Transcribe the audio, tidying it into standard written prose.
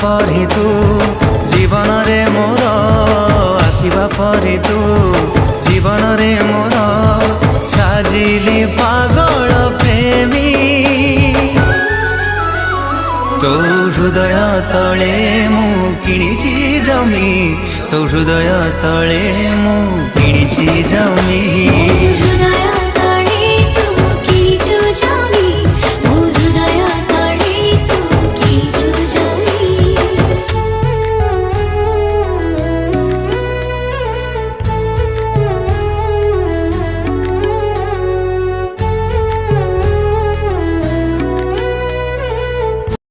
परे तू जीवन रे मोर आसीबा परे तू जीवन रे मोर साजिली पागल प्रेमी तो हृदय तले मु किणिची जमी तो हृदय तले मु किणिची जमी।